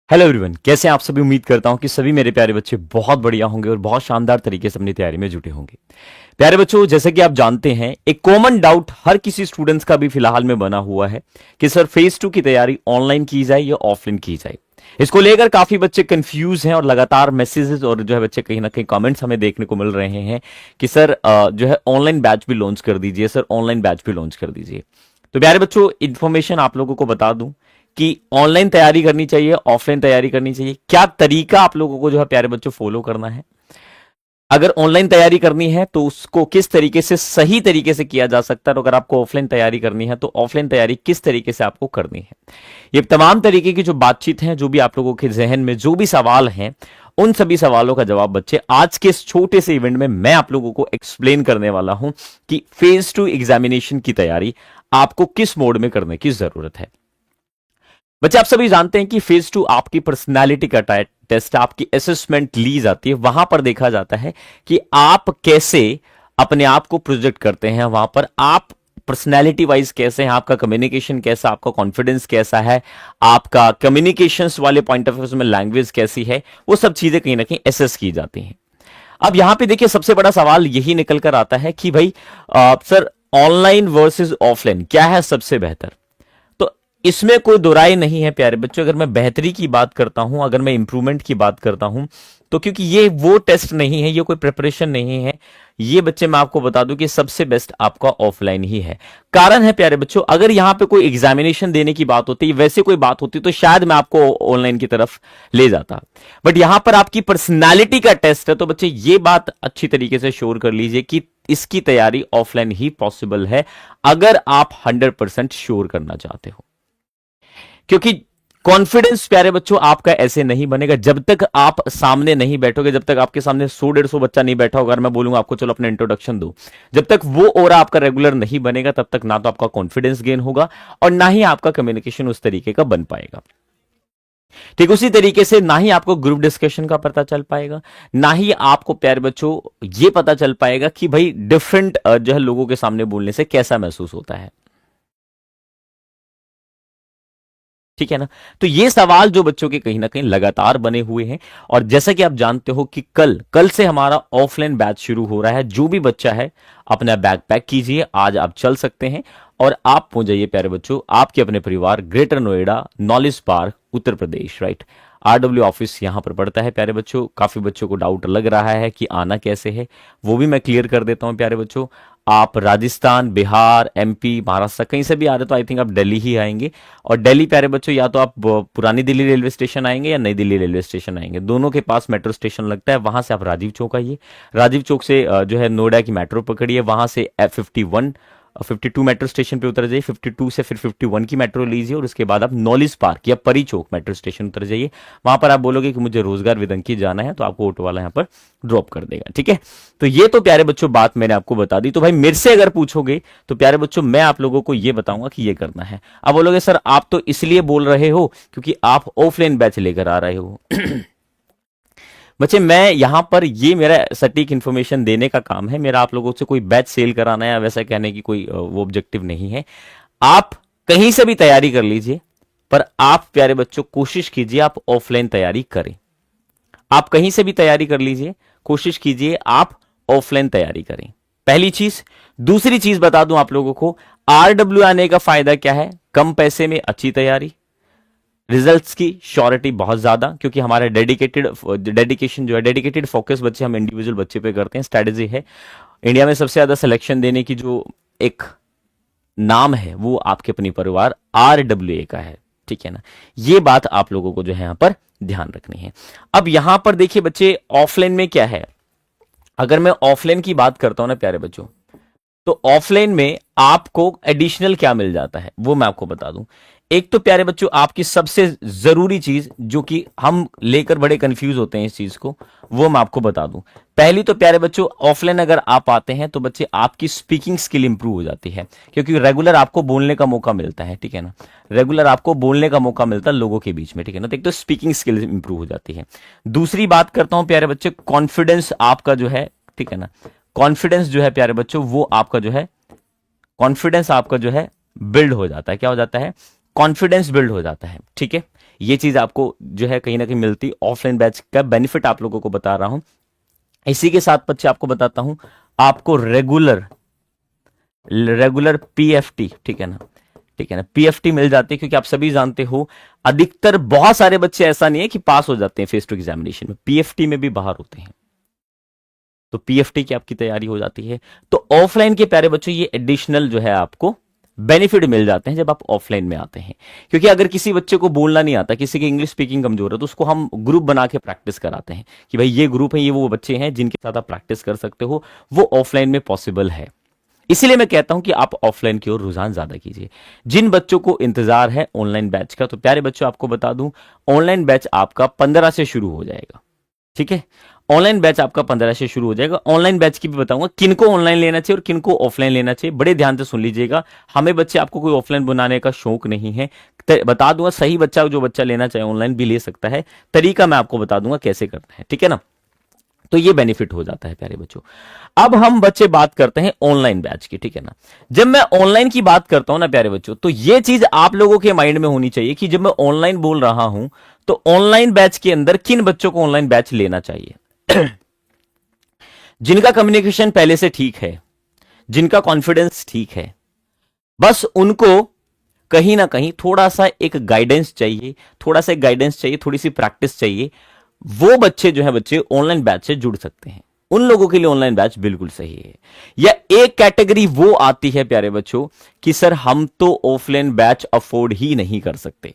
Hello everyone, कैसे हैं आप सभी। उम्मीद करता हूं कि सभी मेरे प्यारे बच्चे बहुत बढ़िया होंगे और बहुत शानदार तरीके से अपनी तैयारी में जुटे होंगे। प्यारे बच्चों, जैसे कि आप जानते हैं, एक कॉमन डाउट हर किसी स्टूडेंट्स का भी फिलहाल में बना हुआ है कि सर फेज 2 की तैयारी ऑनलाइन की जाए या ऑफलाइन की जाए। इसको लेकर काफी बच्चे कंफ्यूज हैं और लगातार मैसेजेस और जो है बच्चे कहीं ना कहीं कमेंट्स हमें देखने को मिल रहे हैं कि सर जो है ऑनलाइन बैच भी लॉन्च कर दीजिए, सर ऑनलाइन बैच भी लॉन्च कर दीजिए। तो प्यारे बच्चों, इन्फॉर्मेशन आप लोगों को बता दूं कि ऑनलाइन तैयारी करनी चाहिए, ऑफलाइन तैयारी करनी चाहिए, क्या तरीका आप लोगों को जो है प्यारे बच्चों फॉलो करना है। अगर ऑनलाइन तैयारी करनी है तो उसको किस तरीके से सही तरीके से किया जा सकता है, और अगर आपको ऑफलाइन तैयारी करनी है तो ऑफलाइन तैयारी किस तरीके से आपको करनी है। ये तमाम तरीके की जो बातचीत है, जो भी आप लोगों के जहन में जो भी सवाल हैं, उन सभी सवालों का जवाब बच्चे आज के इस छोटे से इवेंट में मैं आप लोगों को एक्सप्लेन करने वाला हूं कि फेज 2 एग्जामिनेशन की तैयारी आपको किस मोड में करने की जरूरत है। बच्चे, आप सभी जानते हैं कि फेज 2 आपकी पर्सनालिटी का टेस्ट, आपकी असेसमेंट ली जाती है। वहां पर देखा जाता है कि आप कैसे अपने आप को प्रोजेक्ट करते हैं, वहां पर आप पर्सनैलिटी वाइज कैसे हैं, आपका कम्युनिकेशन कैसा, आपका कॉन्फिडेंस कैसा है, आपका कम्युनिकेशंस वाले पॉइंट ऑफ व्यू में लैंग्वेज कैसी है, वो सब चीजें कहीं ना कहीं एसेस की जाती हैं। अब यहां पे देखिए, सबसे बड़ा सवाल यही निकल कर आता है कि भाई सर, ऑनलाइन वर्सेस ऑफलाइन क्या है सबसे बेहतर। तो इसमें कोई दुराई नहीं है प्यारे बच्चों। अगर मैं बेहतरी की बात करता हूं, अगर मैं इंप्रूवमेंट की बात करता हूं, तो क्योंकि ये वो टेस्ट नहीं है, ये कोई प्रिपरेशन नहीं है, ये बच्चे मैं आपको बता दूं कि सबसे बेस्ट आपका ऑफलाइन ही है। कारण है प्यारे बच्चों, अगर यहां पे कोई एग्जामिनेशन देने की बात होती, वैसे कोई बात होती, तो शायद मैं आपको ऑनलाइन की तरफ ले जाता। बट यहां पर आपकी पर्सनालिटी का टेस्ट है, तो बच्चे ये बात अच्छी तरीके से श्योर कर लीजिए कि इसकी तैयारी ऑफलाइन ही पॉसिबल है, अगर आप 100% श्योर करना चाहते हो। क्योंकि कॉन्फिडेंस प्यारे बच्चों आपका ऐसे नहीं बनेगा जब तक आप सामने नहीं बैठोगे, जब तक आपके सामने 100-150 बच्चा नहीं बैठा होगा। अगर मैं बोलूंगा आपको चलो अपना इंट्रोडक्शन दो, जब तक वो ऑरा आपका रेगुलर नहीं बनेगा, तब तक ना तो आपका कॉन्फिडेंस गेन होगा और ना ही आपका कम्युनिकेशन उस तरीके का बन पाएगा। ठीक उसी तरीके से ना ही आपको ग्रुप डिस्कशन का पता चल पाएगा, ना ही आपको प्यारे बच्चों ये पता चल पाएगा कि भाई डिफरेंट जो है लोगों के सामने बोलने से कैसा महसूस होता है। ठीक है ना। तो ये सवाल जो बच्चों के कहीं ना कहीं लगातार बने हुए हैं, और जैसा कि आप जानते हो कि कल से हमारा ऑफलाइन बैच शुरू हो रहा है। जो भी बच्चा है अपना बैग पैक कीजिए, आज आप चल सकते हैं और आप पहुंच जाइए प्यारे बच्चों, आपके अपने परिवार, greater Noida, knowledge park, Uttar Pradesh. Right, RW office यहां पर पड़ता है प्यारे बच्चों। काफी बच्चों को डाउट लग रहा है कि आना कैसे है, वो भी मैं क्लियर कर देता हूं प्यारे बच्चों। आप राजस्थान, बिहार, एमपी, महाराष्ट्र कहीं से भी आ रहे तो आई थिंक आप दिल्ली ही आएंगे। और दिल्ली प्यारे बच्चों, या तो आप पुरानी दिल्ली रेलवे स्टेशन आएंगे या नई दिल्ली रेलवे स्टेशन आएंगे, दोनों के पास मेट्रो स्टेशन लगता है। वहां से आप राजीव चौक आइए, राजीव चौक से जो है नोएडा की मेट्रो पकड़िए, वहां से F51 52 मेट्रो स्टेशन पे उतर जाइए, 52 से फिर 51 की मेट्रो लीजिए और उसके बाद आप नॉलेज पार्क या परी चौक मेट्रो स्टेशन उतर जाइए। वहां पर आप बोलोगे कि मुझे रोजगार विदंकी जाना है, तो आपको ऑटो वाला यहां पर ड्रॉप कर देगा। ठीक है, तो ये तो प्यारे बच्चों बात मैंने आपको बता दी। तो भाई मेरे से अगर पूछोगे तो प्यारे बच्चों मैं आप लोगों को ये बताऊंगा कि ये करना है। अब बोलोगे सर आप तो इसलिए बोल रहे हो क्योंकि आप ऑफलाइन बैच लेकर आ रहे हो। बच्चे, मैं यहां पर ये मेरा सटीक इन्फॉर्मेशन देने का काम है मेरा, आप लोगों से कोई बैच सेल कराना या वैसा कहने की कोई वो ऑब्जेक्टिव नहीं है। आप कहीं से भी तैयारी कर लीजिए, पर आप प्यारे बच्चों कोशिश कीजिए आप ऑफलाइन तैयारी करें। आप कहीं से भी तैयारी कर लीजिए, कोशिश कीजिए आप ऑफलाइन तैयारी करें, पहली चीज। दूसरी चीज बता दूं आप लोगों को, आरडब्ल्यू आने का फायदा क्या है, कम पैसे में अच्छी तैयारी, रिजल्ट्स की श्योरिटी बहुत ज्यादा, क्योंकि हमारा डेडिकेशन जो है, डेडिकेटेड फोकस बच्चे हम इंडिविजुअल बच्चे पे करते हैं। स्ट्रेटेजी है, इंडिया में सबसे ज्यादा सिलेक्शन देने की जो एक नाम है वो आपके अपनी परिवार RWA का है। ठीक है ना, ये बात आप लोगों को जो है यहां पर ध्यान रखनी है। अब यहां पर देखिए बच्चे, ऑफलाइन में क्या है, अगर मैं ऑफलाइन की बात करता हूं ना प्यारे बच्चों, तो ऑफलाइन में आपको एडिशनल क्या मिल जाता है वो मैं आपको बता दूं। एक तो प्यारे बच्चों आपकी सबसे जरूरी चीज, जो कि हम लेकर बड़े कंफ्यूज होते हैं इस चीज को, वो मैं आपको बता दूं। पहली तो प्यारे बच्चों, ऑफलाइन अगर आप आते हैं तो बच्चे आपकी स्पीकिंग स्किल इंप्रूव हो जाती है, क्योंकि रेगुलर आपको बोलने का मौका मिलता है। ठीक है ना, रेगुलर आपको बोलने का मौका मिलता है लोगों के बीच में। ठीक है ना, तो एक तो स्पीकिंग स्किल इंप्रूव हो जाती है। दूसरी बात करता हूं प्यारे बच्चे, कॉन्फिडेंस आपका जो है, ठीक है ना, कॉन्फिडेंस जो है प्यारे बच्चों, वो आपका जो है, कॉन्फिडेंस आपका जो है बिल्ड हो जाता है। क्या हो जाता है, कॉन्फिडेंस बिल्ड हो जाता है। ठीक है, ये चीज आपको जो है कहीं ना कहीं मिलती। ऑफलाइन बैच का बेनिफिट आप लोगों को बता रहा हूं। इसी के साथ बच्चे आपको बताता हूं, आपको रेगुलर रेगुलर पीएफटी, ठीक है ना, ठीक है ना, पीएफटी मिल जाती है, क्योंकि आप सभी जानते हो अधिकतर बहुत सारे बच्चे ऐसा नहीं है कि पास हो जाते हैं फेस टू एग्जामिनेशन में, पीएफटी में भी बाहर होते हैं। तो पीएफटी की आपकी तैयारी हो जाती है। तो ऑफलाइन के प्यारे बच्चों ये एडिशनल जो है आपको बेनिफिट मिल जाते हैं जब आप ऑफलाइन में आते हैं। क्योंकि अगर किसी बच्चे को बोलना नहीं आता, किसी की इंग्लिश स्पीकिंग कमजोर है, तो उसको हम ग्रुप बना के प्रैक्टिस कराते हैं कि भाई ये ग्रुप है, ये वो बच्चे हैं जिनके साथ आप प्रैक्टिस कर सकते हो। वो ऑफलाइन में पॉसिबल है। इसीलिए मैं कहता हूं कि आप ऑफलाइन की ओर रुझान ज्यादा कीजिए। जिन बच्चों को इंतजार है ऑनलाइन बैच का, तो प्यारे बच्चों आपको बता दूं, ऑनलाइन बैच आपका 15 से शुरू हो जाएगा। ठीक है, ऑनलाइन बैच आपका 15 से शुरू हो जाएगा। ऑनलाइन बैच की भी बताऊंगा किनको ऑनलाइन लेना चाहिए और किनको ऑफलाइन लेना चाहिए, बड़े ध्यान से सुन लीजिएगा। हमें बच्चे आपको कोई ऑफलाइन बनाने का शौक नहीं है, बता दूंगा सही बच्चा जो बच्चा लेना चाहे ऑनलाइन भी ले सकता है, तरीका मैं आपको बता दूंगा कैसे करना है, ठीक है ना। तो ये बेनिफिट हो जाता है प्यारे बच्चों। अब हम बच्चे बात करते हैं ऑनलाइन बैच की, ठीक है ना। जब मैं ऑनलाइन की बात करता हूं ना प्यारे बच्चों, तो ये चीज आप लोगों के माइंड में होनी चाहिए कि जब मैं ऑनलाइन बोल रहा हूं, तो ऑनलाइन बैच के अंदर किन बच्चों को ऑनलाइन बैच लेना चाहिए। जिनका कम्युनिकेशन पहले से ठीक है, जिनका कॉन्फिडेंस ठीक है, बस उनको कहीं ना कहीं थोड़ा सा एक गाइडेंस चाहिए, थोड़ा सा एक गाइडेंस चाहिए, थोड़ी सी प्रैक्टिस चाहिए। वो बच्चे जो है बच्चे ऑनलाइन बैच से जुड़ सकते हैं। उन लोगों के लिए ऑनलाइन बैच बिल्कुल सही है। या एक कैटेगरी वो आती है प्यारे बच्चों कि सर हम तो ऑफलाइन बैच अफोर्ड ही नहीं कर सकते।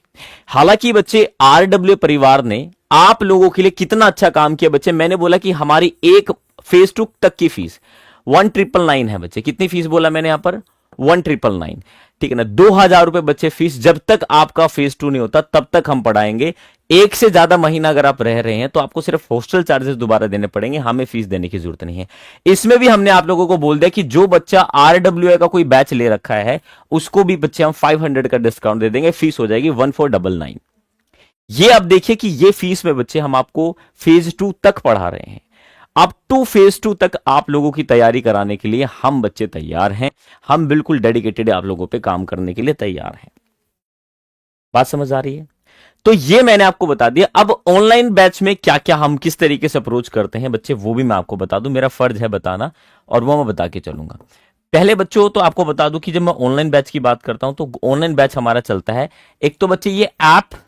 हालांकि बच्चे आरडब्ल्यू परिवार ने आप लोगों के लिए कितना अच्छा काम किया बच्चे। मैंने बोला कि हमारी एक फेज टू तक की फीस 1999 है बच्चे। कितनी फीस बोला मैंने यहां पर? 1999, ठीक है ना। 2000 रुपए बच्चे फीस। जब तक आपका फेज टू नहीं होता तब तक हम पढ़ाएंगे। एक से ज्यादा महीना अगर आप रह रहे हैं तो आपको सिर्फ हॉस्टल चार्जेस दोबारा देने पड़ेंगे, हमें फीस देने की जरूरत नहीं है। इसमें भी हमने आप लोगों को बोल दिया कि जो बच्चा आरडब्ल्यूए का कोई बैच ले रखा है उसको भी बच्चे हम 500 का डिस्काउंट दे देंगे, फीस हो जाएगी 1499। ये अब देखिए कि ये फीस में बच्चे हम आपको फेज टू तक पढ़ा रहे हैं। अप टू फेज टू तक आप लोगों की तैयारी कराने के लिए हम बच्चे तैयार हैं। हम बिल्कुल डेडिकेटेड आप लोगों पे काम करने के लिए तैयार हैं। बात समझ आ रही है? तो ये मैंने आपको बता दिया। अब ऑनलाइन बैच में क्या क्या हम किस तरीके से अप्रोच करते हैं बच्चे, वो भी मैं आपको बता दूं। मेरा फर्ज है बताना और वो मैं बता के चलूंगा। पहले बच्चों तो आपको बता दूं कि जब मैं ऑनलाइन बैच की बात करता हूं तो ऑनलाइन बैच हमारा चलता है, एक तो बच्चे ये ऐप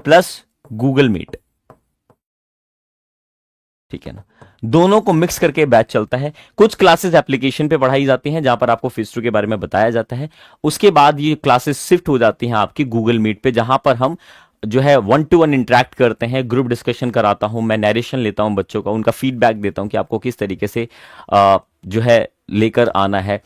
प्लस गूगल मीट, ठीक है ना, दोनों को मिक्स करके बैच चलता है। कुछ क्लासेस एप्लीकेशन पे पढ़ाई जाती हैं जहां पर आपको फेस टू के बारे में बताया जाता है। उसके बाद ये क्लासेस शिफ्ट हो जाती हैं आपकी गूगल मीट पे, जहां पर हम जो है 1-to-1 इंटरेक्ट करते हैं, ग्रुप डिस्कशन कराता हूं, मैं नरेशन लेता हूं बच्चों का, उनका फीडबैक देता हूं कि आपको किस तरीके से जो है लेकर आना है,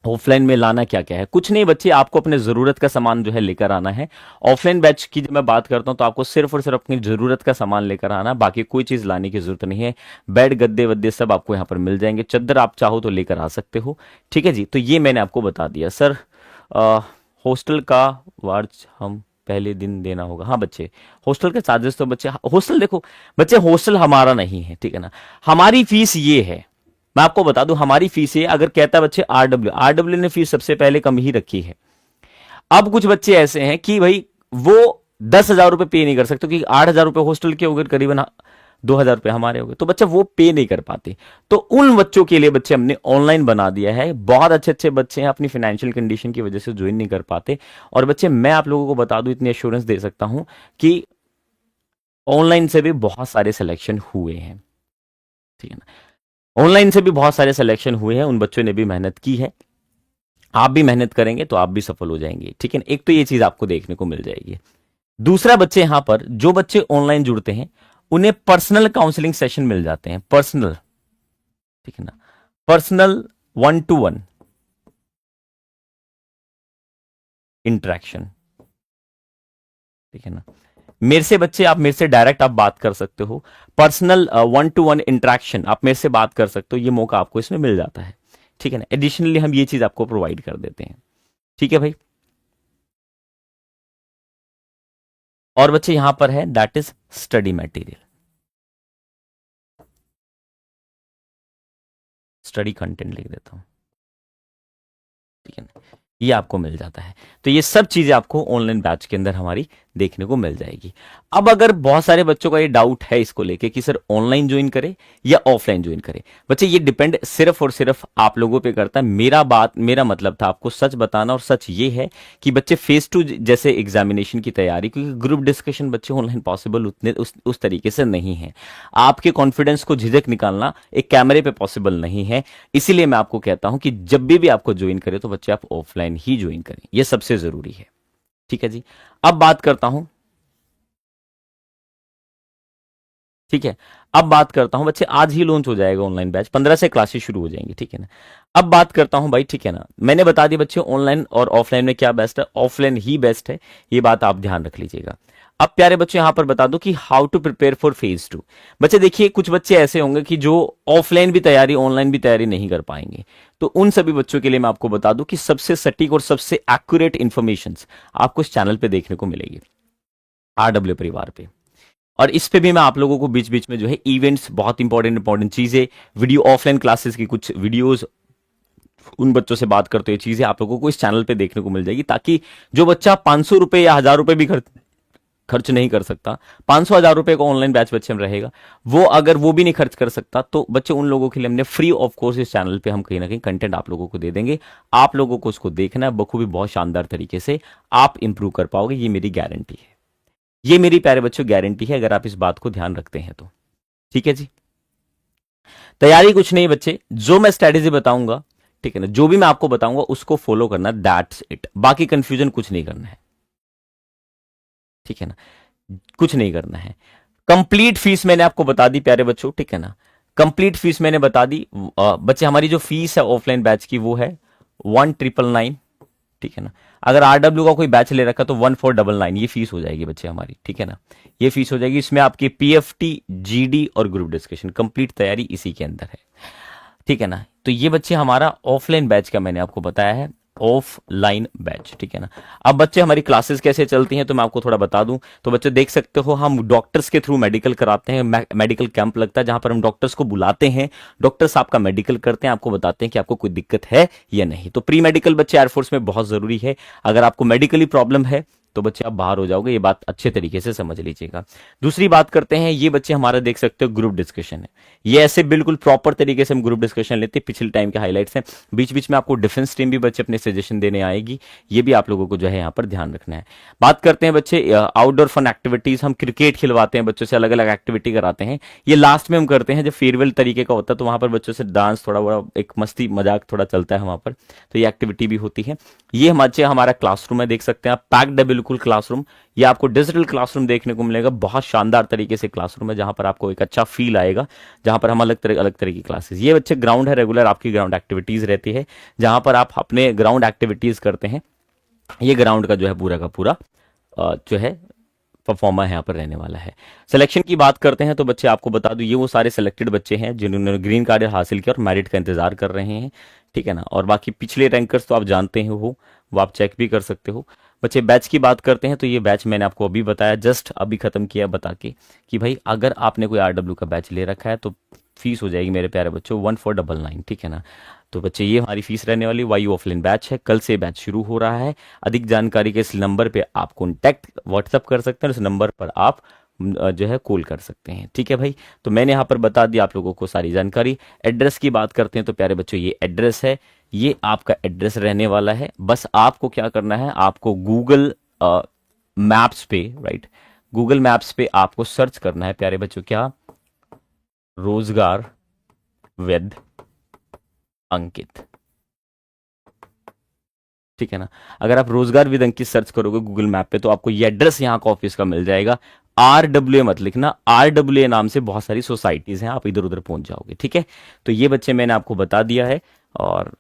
ऑफलाइन में लाना क्या क्या है। कुछ नहीं बच्चे, आपको अपने जरूरत का सामान जो है लेकर आना है। ऑफलाइन बैच की जब मैं बात करता हूं तो आपको सिर्फ और सिर्फ अपनी जरूरत का सामान लेकर आना, बाकी कोई चीज लाने की जरूरत नहीं है। बेड गद्दे वद्दे सब आपको यहां पर मिल जाएंगे, चादर आप चाहो तो लेकर आ सकते हो, ठीक है जी। तो ये मैंने आपको बता दिया। सर हॉस्टल का वार्च हम पहले दिन देना होगा। हाँ बच्चे, हॉस्टल के चार्जेस तो बच्चे, हॉस्टल देखो बच्चे, हॉस्टल हमारा नहीं है, ठीक है ना। हमारी फीस ये है, मैं आपको बता दूं हमारी फीस है। अगर कहता है बच्चे आरडब्ल्यू, आरडब्ल्यू ने फीस सबसे पहले कम ही रखी है। अब कुछ बच्चे ऐसे हैं कि भाई वो 10,000 रुपए पे नहीं कर सकते, क्योंकि 8,000 रुपए हॉस्टल के हो गए, करीबन 2,000 रुपए हमारे हो गए, तो बच्चा वो पे नहीं कर पाते। तो उन बच्चों के लिए बच्चे हमने ऑनलाइन बना दिया है। बहुत अच्छे अच्छे बच्चे हैं, अपनी फाइनेंशियल कंडीशन की वजह से ज्वाइन नहीं कर पाते। और बच्चे मैं आप लोगों को बता दूं, इतनी एश्योरेंस दे सकता हूं कि ऑनलाइन से भी बहुत सारे सिलेक्शन हुए हैं, ठीक है ना। ऑनलाइन से भी बहुत सारे सिलेक्शन हुए हैं, उन बच्चों ने भी मेहनत की है। आप भी मेहनत करेंगे तो आप भी सफल हो जाएंगे, ठीक है ना। एक तो ये चीज आपको देखने को मिल जाएगी। दूसरा बच्चे यहां पर जो बच्चे ऑनलाइन जुड़ते हैं उन्हें पर्सनल काउंसलिंग सेशन मिल जाते हैं, पर्सनल, ठीक है ना, पर्सनल 1-to-1 इंटरेक्शन, ठीक है ना। मेरे से बच्चे, आप मेरे से डायरेक्ट आप बात कर सकते हो, पर्सनल 1-to-1 इंटरेक्शन आप मेरे से बात कर सकते हो, ये मौका आपको इसमें मिल जाता है, ठीक है ना। एडिशनली हम ये चीज आपको प्रोवाइड कर देते हैं, ठीक है भाई। और बच्चे यहां पर है that is study material, study content लिख देता हूं, ठीक है ना। ये आपको मिल जाता है। तो ये सब चीजें आपको ऑनलाइन बैच के अंदर हमारी देखने को मिल जाएगी। अब अगर बहुत सारे बच्चों का ये डाउट है इसको लेके कि सर ऑनलाइन ज्वाइन करें या ऑफलाइन ज्वाइन करें, बच्चे ये डिपेंड सिर्फ और सिर्फ आप लोगों पे करता है। मेरा मतलब था आपको सच बताना, और सच ये है कि बच्चे फेस टू जैसे एग्जामिनेशन की तैयारी, क्योंकि ग्रुप डिस्कशन बच्चे ऑनलाइन पॉसिबल उतने उस तरीके से नहीं है। आपके कॉन्फिडेंस को झिझक निकालना एक कैमरे पे पॉसिबल नहीं है। इसीलिए मैं आपको कहता हूं कि जब भी आपको ज्वाइन करें तो बच्चे आप ऑफलाइन ही ज्वाइन करें, ये सबसे जरूरी है। ठीक है जी। अब बात करता हूं, ठीक है, अब बात करता हूं बच्चे, आज ही लॉन्च हो जाएगा ऑनलाइन बैच, 15 से क्लासेस शुरू हो जाएंगी, ठीक है ना। अब बात करता हूं भाई, ठीक है ना, मैंने बता दिया बच्चे ऑनलाइन और ऑफलाइन में क्या बेस्ट है, ऑफलाइन ही बेस्ट है, ये बात आप ध्यान रख लीजिएगा। अब प्यारे बच्चों यहां पर बता दो कि how to prepare for phase 2। बच्चे देखिए, कुछ बच्चे ऐसे होंगे कि जो ऑफलाइन भी तैयारी ऑनलाइन भी तैयारी नहीं कर पाएंगे, तो उन सभी बच्चों के लिए मैं आपको बता दूं कि सबसे सटीक और सबसे एक्यूरेट इंफॉर्मेशन आपको इस चैनल पे देखने को मिलेगी, RW परिवार पे। और इस पे भी मैं आप लोगों को बीच बीच में जो है इवेंट्स, बहुत इंपॉर्टेंट इंपॉर्टेंट चीजें, वीडियो, ऑफलाइन क्लासेस की कुछ वीडियोस, उन बच्चों से बात करते हुए चीजें आप लोगों को इस चैनल पे देखने को मिल जाएगी, ताकि जो बच्चा 500 रुपए या 1000 रुपए भी खर्च नहीं कर सकता, 500 1000 रुपए का ऑनलाइन बैच बच्चे में रहेगा, वो अगर वो भी नहीं खर्च कर सकता, तो बच्चे उन लोगों के लिए हमने फ्री ऑफ कोर्स इस चैनल पे हम कहीं ना कहीं कंटेंट आप लोगों को दे देंगे। आप लोगों को उसको देखना है बखूबी, बहुत शानदार तरीके से आप इंप्रूव कर पाओगे, ये मेरी गारंटी है, ये मेरी प्यारे बच्चों गारंटी है, अगर आप इस बात को ध्यान रखते हैं तो। ठीक है जी। तैयारी कुछ नहीं बच्चे, जो मैं स्ट्रेटेजी बताऊंगा, ठीक है ना, जो भी मैं आपको बताऊंगा उसको फॉलो करना, दैट्स इट, बाकी कंफ्यूजन कुछ नहीं करना है, ठीक है ना, कुछ नहीं करना है। कंप्लीट फीस मैंने आपको बता दी प्यारे बच्चों, ठीक है ना, कंप्लीट फीस मैंने बता दी। बच्चे हमारी जो फीस है ऑफलाइन बैच की वो है 1999, ठीक है ना। अगर RW का कोई बैच ले रखा तो 1499 ये फीस हो जाएगी बच्चे हमारी, ठीक है ना, ये फीस हो जाएगी। इसमें आपकी PFT, GD और ग्रुप डिस्कशन कंप्लीट तैयारी इसी के अंदर है, ठीक है ना। तो ये बच्चे हमारा ऑफलाइन बैच का मैंने आपको बताया है, ऑफलाइन बैच, ठीक है ना। अब बच्चे हमारी क्लासेस कैसे चलती हैं तो मैं आपको थोड़ा बता दूं, तो बच्चे देख सकते हो हम डॉक्टर्स के थ्रू मेडिकल कराते हैं, मेडिकल कैंप लगता है जहां पर हम डॉक्टर्स को बुलाते हैं, डॉक्टर्स आपका मेडिकल करते हैं, आपको बताते हैं कि आपको कोई दिक्कत है या नहीं। तो प्री मेडिकल बच्चे एयरफोर्स में बहुत जरूरी है, अगर आपको मेडिकली प्रॉब्लम है तो बच्चे आप बाहर हो जाओगे, ये बात अच्छे तरीके से समझ लीजिएगा। दूसरी बात करते हैं, ये बच्चे हमारा देख सकते हो ग्रुप डिस्कशन है, ये ऐसे बिल्कुल प्रॉपर तरीके से हम ग्रुप डिस्कशन लेते हैं, पिछले टाइम के हाइलाइट्स हैं, बीच बीच में आपको डिफेंस टीम भी बच्चे अपने सजेशन देने आएगी, ये भी आप लोगों को जो है यहाँ पर ध्यान रखना है। बात करते हैं बच्चे आउटडोर फन एक्टिविटीज, हम क्रिकेट खिलवाते हैं बच्चों से, अलग अलग एक्टिविटी कराते हैं, ये लास्ट में हम करते हैं जब फेयरवेल तरीके का होता है, तो वहां पर बच्चों से डांस, थोड़ा बड़ा एक मस्ती मजाक थोड़ा चलता है वहां पर, तो ये एक्टिविटी भी होती है। ये हमारा क्लासरूम है, देख सकते हैं आप, पैक्ड है बिल्कुल क्लासरूम, ये आपको डिजिटल क्लासरूम देखने को मिलेगा, बहुत शानदार तरीके से क्लासरूम है, जहां पर आपको एक अच्छा फील आएगा, जहां पर हम अलग तरह की क्लासेस, ये बच्चे ग्राउंड है, रेगुलर आपकी ग्राउंड एक्टिविटीज रहती है, जहां पर आप अपने ग्राउंड एक्टिविटीज करते हैं। ये ग्राउंड का जो है पूरा का पूरा जो है परफॉर्मर यहाँ पर रहने वाला है। सिलेक्शन की बात करते हैं तो बच्चे आपको बता दूं, ये वो सारे सिलेक्टेड बच्चे हैं जिन्होंने ग्रीन कार्ड हासिल किया और मेरिट का इंतजार कर रहे हैं, ठीक है ना। और बाकी पिछले रैंकर्स तो आप जानते हैं, वो आप चेक भी कर सकते हो। बच्चे बैच की बात करते हैं तो ये बैच मैंने आपको अभी बताया, जस्ट अभी खत्म किया बता के कि भाई अगर आपने कोई RW का बैच ले रखा है तो फीस हो जाएगी मेरे प्यारे बच्चों 1499, ठीक है ना। तो बच्चे ये हमारी फीस रहने वाली, वायु ऑफलाइन बैच है, कल से बैच शुरू हो रहा है। अधिक जानकारी के इस नंबर पे आप कॉन्टैक्ट व्हाट्सअप कर सकते हैं, इस नंबर पर आप जो है कॉल कर सकते हैं, ठीक है भाई। तो मैंने यहाँ पर बता दिया आप लोगों को सारी जानकारी। एड्रेस की बात करते हैं तो प्यारे बच्चों ये एड्रेस है, ये आपका एड्रेस रहने वाला है। बस आपको क्या करना है, आपको गूगल मैप्स पे, राइट, गूगल मैप्स पे आपको सर्च करना है प्यारे बच्चों, क्या, रोजगार विद अंकित, ठीक है ना। अगर आप रोजगार विद अंकित सर्च करोगे गूगल मैप पे तो आपको ये एड्रेस यहाँ का ऑफिस का मिल जाएगा। RWA मत लिखना, RWA नाम से बहुत सारी सोसाइटीज हैं, आप इधर उधर पहुंच जाओगे, ठीक है। तो ये बच्चे मैंने आपको बता दिया है और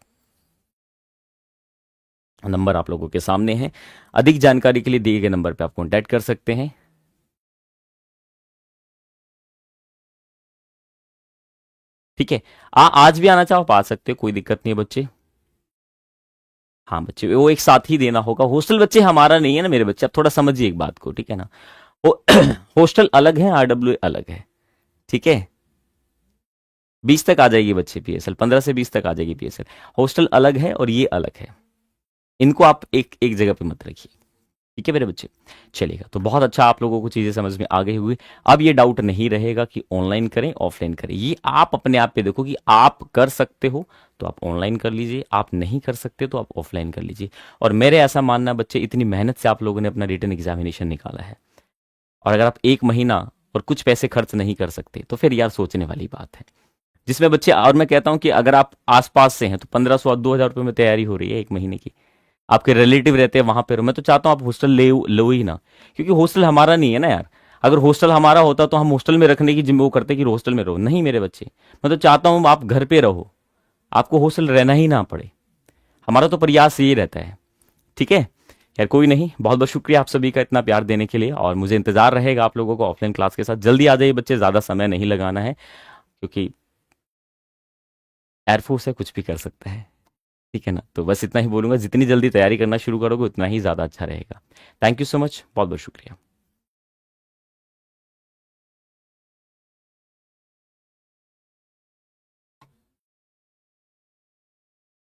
नंबर आप लोगों के सामने है। अधिक जानकारी के लिए दिए गए नंबर पे आप कॉन्टैक्ट कर सकते हैं। ठीक है, आज भी आना चाहो आप आ सकते हो, कोई दिक्कत नहीं है बच्चे। हाँ बच्चे, वो एक साथ ही देना होगा, हॉस्टल बच्चे हमारा नहीं है ना मेरे बच्चे, अब थोड़ा समझिए एक बात को, ठीक है ना। हॉस्टल अलग है, RWA अलग है, ठीक है। 20 तक आ जाएगी बच्चे PSL, 15 से 20 तक आ जाएगी PSL, हॉस्टल अलग है और ये अलग है। इनको आप एक एक जगह पे मत रखिए। ठीक है मेरे बच्चे, चलेगा। तो बहुत अच्छा, आप लोगों को चीजें समझ में आ गई हुई। अब ये डाउट नहीं रहेगा कि ऑनलाइन करें ऑफलाइन करें, ये आप अपने आप पे देखो कि आप कर सकते हो तो आप ऑनलाइन कर लीजिए, आप नहीं कर सकते तो आप ऑफलाइन कर लीजिए। और मेरे ऐसा मानना बच्चे, इतनी मेहनत से आप लोगों ने अपना रिटन एग्जामिनेशन निकाला है, और अगर आप एक महीना और कुछ पैसे खर्च नहीं कर सकते तो फिर यार सोचने वाली बात है। जिसमें बच्चे, और मैं कहता हूं कि अगर आप आसपास से हैं तो 1500 और 2000 रुपये में तैयारी हो रही है एक महीने की, आपके रिलेटिव रहते हैं वहां पे, मैं तो चाहता हूं आप हॉस्टल ले लो ही ना, क्योंकि हॉस्टल हमारा नहीं है ना यार। अगर हॉस्टल हमारा होता तो हम हॉस्टल में रखने की जिम्मे वो करते कि हॉस्टल में रहो, नहीं मेरे बच्चे, मैं तो चाहता हूं आप घर पे रहो, आपको हॉस्टल रहना ही ना पड़े। हमारा तो प्रयास ये रहता है। ठीक है यार, कोई नहीं, बहुत बहुत शुक्रिया आप सभी का इतना प्यार देने के लिए, और मुझे इंतजार रहेगा आप लोगों को ऑफलाइन क्लास के साथ। जल्दी आ जाइए बच्चे, ज्यादा समय नहीं लगाना है, क्योंकि एयरफोर्स है, कुछ भी कर सकता है। ठीक है ना, तो बस इतना ही बोलूंगा, जितनी जल्दी तैयारी करना शुरू करोगे उतना ही ज्यादा अच्छा रहेगा। थैंक यू सो मच, बहुत बहुत शुक्रिया।